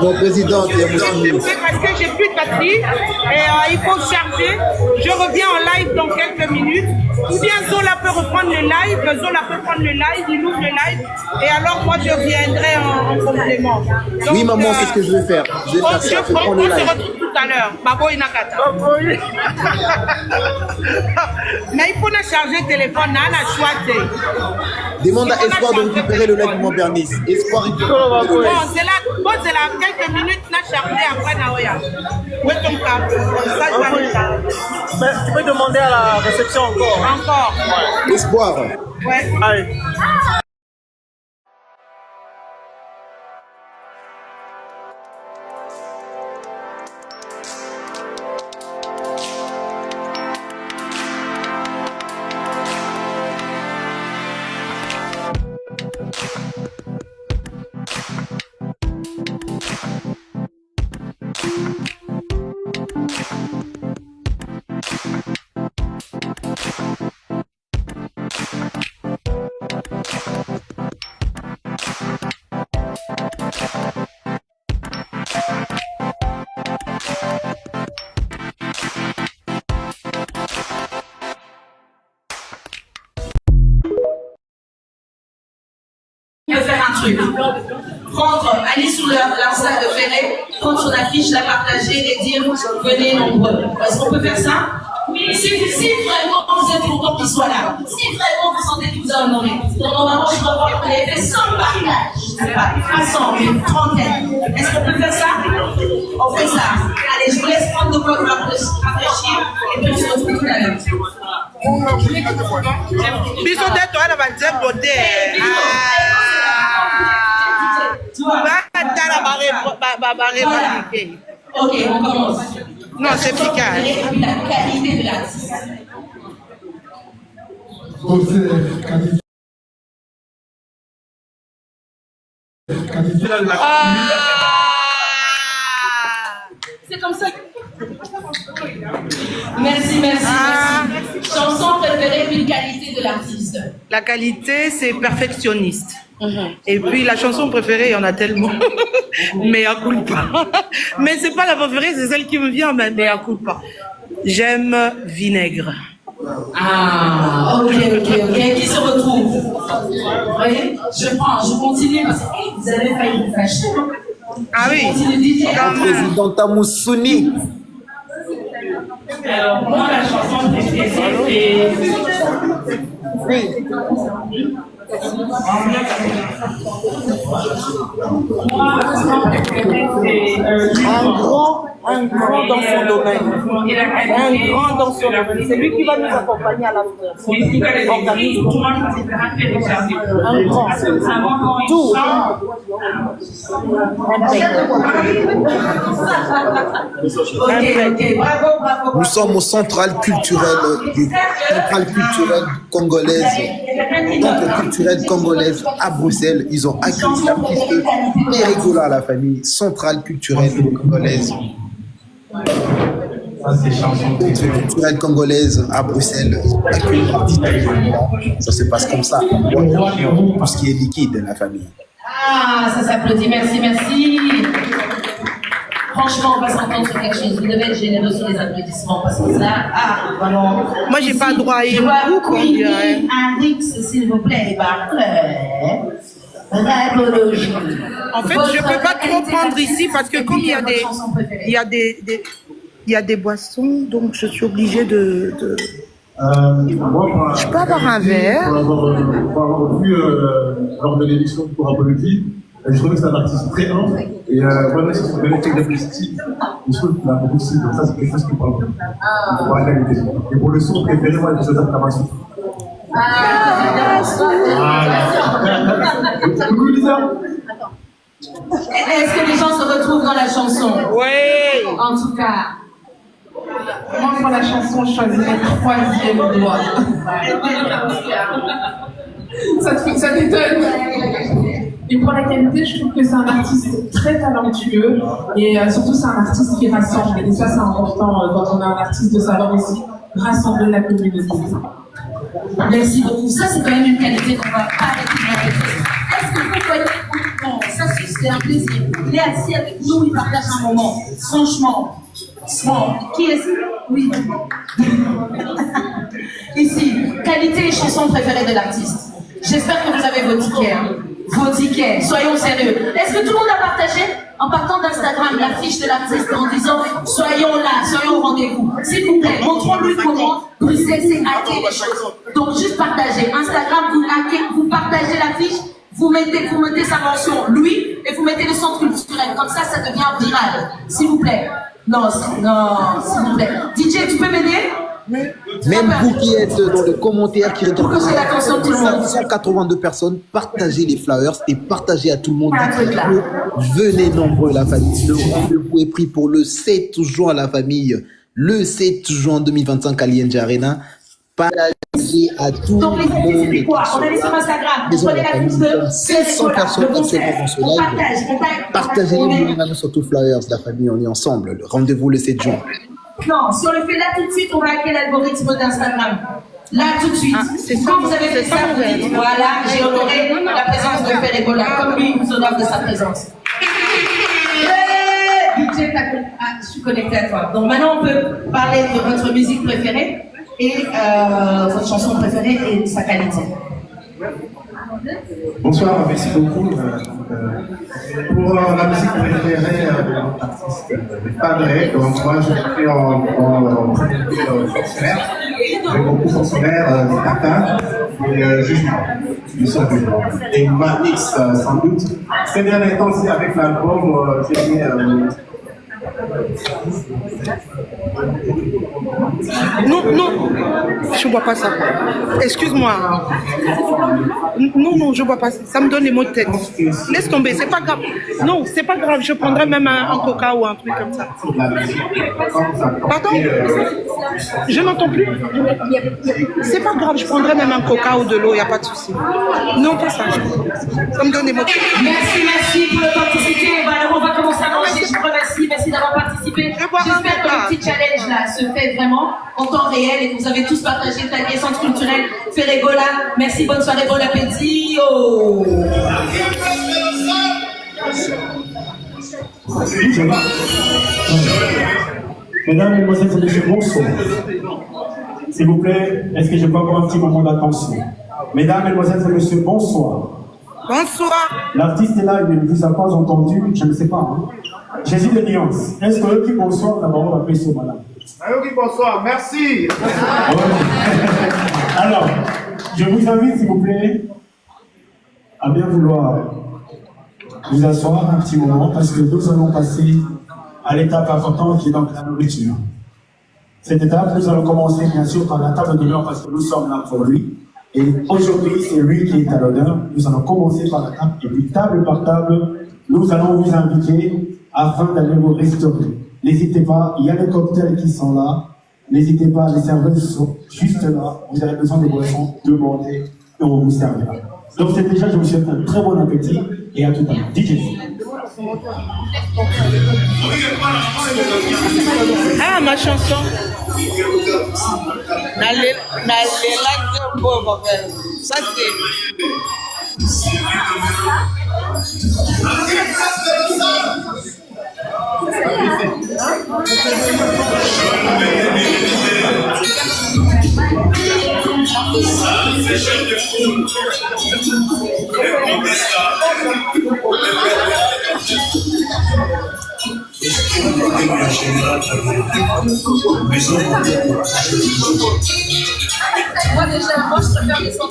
Mon président, Parce que j'ai plus de batterie et il faut charger. Je reviens en live dans quelques minutes. Ou bien Zola peut reprendre le live. Zola peut prendre le live, il ouvre le live. Et alors moi je reviendrai en complément. Donc, oui maman, c'est ce que je vais faire. Je vais faire ça, je prends le on live. se retrouve tout à l'heure. Babo Inakata. Mais il faut la charger le téléphone, là, la choisir. Demande à Espoir de récupérer le live de mon permis. Espoir récupère le live. Bon, c'est là, quelques minutes, là, chargé après Naoya. Où est ton câble? Ça, je vais aller charger. Mais tu peux demander à la réception encore. Encore. Ouais. Espoir. Ouais. Allez. Prendre, aller sur la salle de Ferré, prendre son affiche, la partager et dire venez nombreux. Est-ce qu'on peut faire ça? Si vraiment vous êtes content qu'il soit là, si vraiment vous sentez qu'il vous a honoré, normalement je dois voir qu'on avait fait 100 partages, je sais pas, 300, une trentaine. Est-ce qu'on peut faire ça? On fait ça. Allez, je vous laisse prendre de quoi rafraîchir et puis on se retrouve tout à l'heure. Bisous de toi, la vanne beauté. Ok, on commence. Non, c'est efficace. La qualité de l'artiste. C'est comme ça. Merci. Chanson préférée puis qualité de l'artiste. La qualité, c'est perfectionniste. Et puis la chanson préférée, il y en a tellement. Mais à coup pas. Mais c'est pas la préférée, c'est celle qui me vient, mais à coup pas. J'aime Vinaigre. Ah, ok. Qui se retrouve? Vous voyez, je continue parce que vous avez failli vous fâcher. Ah oui. Mon président Tamoussouni. Alors, moi, la chanson préférée, c'est... Oui. Moi, la chanson préférée, c'est... Un grand dans son domaine. Un grand dans son domaine. C'est lui qui va nous accompagner à la fin. Organise tout. Un grand. Tout. Bravo. Nous sommes au central culturel congolaise, centre culturel congolaise à Bruxelles. Ils ont accueilli l'artiste Erigola, la famille centrale culturelle congolaise. Culturelle congolaise à Bruxelles. Ils ont accueilli l'artiste Erigola. Ça se passe comme ça. Tout ce qui est liquide, la famille. Ah, ça s'applaudit. Merci. Franchement, on va s'entendre sur quelque chose. Vous devez être généreux sur les applaudissements parce que ça, vraiment. Moi, j'ai pas droit à une coupe, on dirait. Un X, s'il vous plaît, Rêvologie. En fait, je peux pas trop prendre ici parce que comme il y a des boissons, donc je suis obligée de... Je peux avoir un verre. Pour avoir vu lors de l'émission pour Apologie, je trouvais que c'est un artiste très humble et vraiment c'est son bénéfice de style. Je trouve qu'il a beaucoup de style, donc ça c'est quelque chose qui parle pour la qualité. Et pour le son préféré, moi j'ai choisi Tamasou. Coucou Lisa. Est-ce que les gens se retrouvent dans la chanson? Oui. En tout cas. Moi, pour la chanson, je choisirais Troisième doigt. Ça t'étonne. Et pour la qualité, je trouve que c'est un artiste très talentueux et surtout c'est un artiste qui rassemble. Et ça, c'est important quand on est un artiste de savoir aussi rassembler la communauté. Merci beaucoup. Ça, c'est quand même une qualité qu'on va pas arrêter de répéter. Est-ce que vous voyez fond. Ça, c'est un plaisir. Il est assis avec nous, il partage un moment. Franchement. Bon, qui est-ce? Oui. Ici, qualité et chanson préférée de l'artiste. J'espère que vous avez vos tickets. Hein. Vos tickets, soyons sérieux. Est-ce que tout le monde a partagé en partant d'Instagram l'affiche de l'artiste en disant soyons là, soyons au rendez-vous. S'il vous plaît, montrons-lui comment Bruxelles sait hacker les choses. Donc juste partagez. Instagram, vous hackez, vous partagez l'affiche, vous mettez sa mention lui et vous mettez le centre culturel. Comme ça devient viral. S'il vous plaît. Non, s'il vous plaît. DJ, tu peux m'aider? Même vous qui êtes dans les commentaires, qui regardent que j'ai l'attention de tout le monde. 182 personnes, partagez les flyers et partagez à tout le monde. Venez nombreux la famille. Le rendez-vous est pris pour le 7 juin la famille. Le 7 juin 2025 à l'ING Arena. Partagez à tout le monde. C'est quoi? On est sur Instagram. Vous prenez la fiche de 600 personnes actuellement dans ce live. Partagez-les même sur tout flyers, la famille, on est ensemble. Rendez-vous le 7 juin. Non, si on le fait là tout de suite, on va hacker l'algorithme d'Instagram. Là tout de suite. Quand vous avez fait ça, vous dites voilà, j'ai honoré la présence de Ferregola, comme lui vous honore de sa présence. DJ, je suis connectée à toi. Donc maintenant on peut parler de votre musique préférée et votre chanson préférée et sa qualité. Bonsoir, merci beaucoup. Pour la musique préférée de notre artiste Padré, donc moi je suis en fonctionnaire, j'ai beaucoup fonctionnaire, Tata et Jugement, du son du genre. Et ma mix sans doute. Ces derniers temps aussi avec l'album, j'ai mis Non, je bois pas ça. Excuse-moi. Non, je bois pas ça. Ça me donne les maux de tête. Laisse tomber, c'est pas grave. Non, c'est pas grave. Je prendrai même un coca ou un truc comme ça. Pardon? Je n'entends plus. C'est pas grave, je prendrai même un coca ou de l'eau, il n'y a pas de souci. Non, pas ça. Ça me donne des maux de tête. Merci pour l'authenticité. Alors on va commencer à manger. Je vous remercie. Merci d'avoir participé. J'espère que le petit challenge là se fait vraiment en temps réel et que vous avez tous partagé tagué Centre culturel Ferregola. Merci, bonne soirée, bon appétit. Oh. Mesdames, Mesdemoiselles et Messieurs, bonsoir. S'il vous plaît, est-ce que je peux avoir un petit moment d'attention? Mesdames, Mesdemoiselles et Messieurs, bonsoir. Bonsoir. L'artiste est là, il ne vous a pas entendu, je ne sais pas. Hein. Jésus de nuance. Est-ce que eux qui bonsoir, d'abord on va appeler ce malade? Allô qui bonsoir, merci. Alors, je vous invite, s'il vous plaît, à bien vouloir vous asseoir un petit moment parce que nous allons passer à l'étape importante qui est donc la nourriture. Cette étape, nous allons commencer bien sûr par la table d'honneur parce que nous sommes là pour lui. Et aujourd'hui, c'est lui qui est à l'honneur. Nous allons commencer par la table et puis table par table, nous allons vous inviter afin d'aller vous restaurer. N'hésitez pas, il y a les cocktails qui sont là. N'hésitez pas, les serveuses sont juste là. Vous avez besoin de boissons, demandez et on vous servira. Donc c'est déjà, je vous souhaite un très bon appétit et à tout à l'heure. DJ. Ah, ma chanson. Ça Moi déjà, moi je préfère les sons.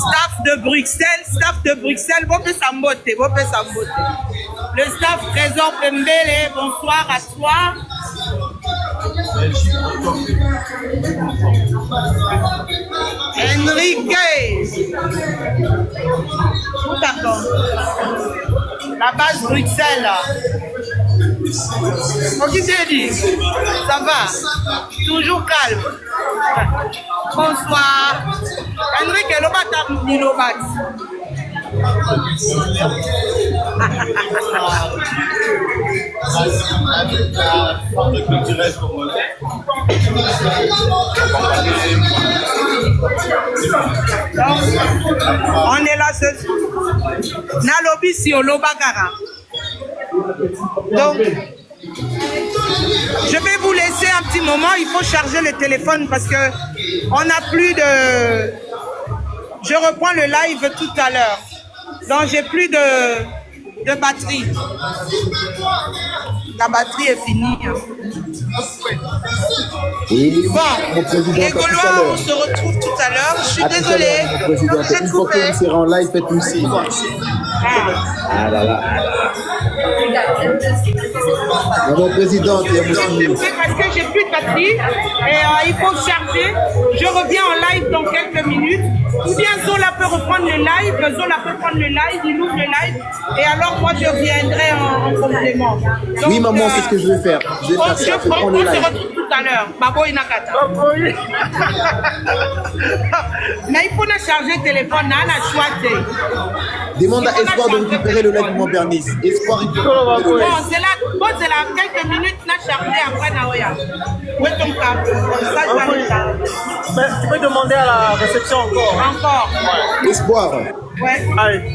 Staff de Bruxelles, vous pouvez s'embotter, Le staff Trésor Pembele, bonsoir à toi. Enrique. Tout d'accord. La base Bruxelles. Qu'est-ce que tu dis? Ça va? Toujours calme. Bonsoir. Enrique, le bâtard, il le bat. On est là ce soir. Nalobi si Olobagara. Donc, je vais vous laisser un petit moment. Il faut charger le téléphone parce que on n'a plus de. Je reprends le live tout à l'heure. Donc, j'ai plus de batterie. La batterie est finie. Et Bon, mon président, les à tout à Gaulois, l'heure. on se retrouve tout à l'heure. Je suis À tout à désolée. l'heure, mon président. Une fois que vous serez en live, faites-nous signe. Ah là là. Mon président, tu es C'est parce que j'ai plus de batterie et il faut charger. Je reviens en live dans quelques minutes. Ou bien Zola peut reprendre le live. Zola peut prendre le live, il ouvre le live. Et alors moi je reviendrai en complément. Donc, Oui, maman, c'est ce que je vais faire. Je vais faire ça. Je vais on prendre le se live. retrouve tout à l'heure. Babo Inakata. Mais il faut charger le téléphone. Là, la choix. Demande à Espoir de récupérer le live de mon Bernice. Espoir, il peut récupérer le Bon, live. c'est là, quelques minutes, n'a chargé après Naoya. Où est ton câble? Ça, je vais le charger. Mais tu peux demander à la réception encore. Encore. Espoir. Ouais. Allez.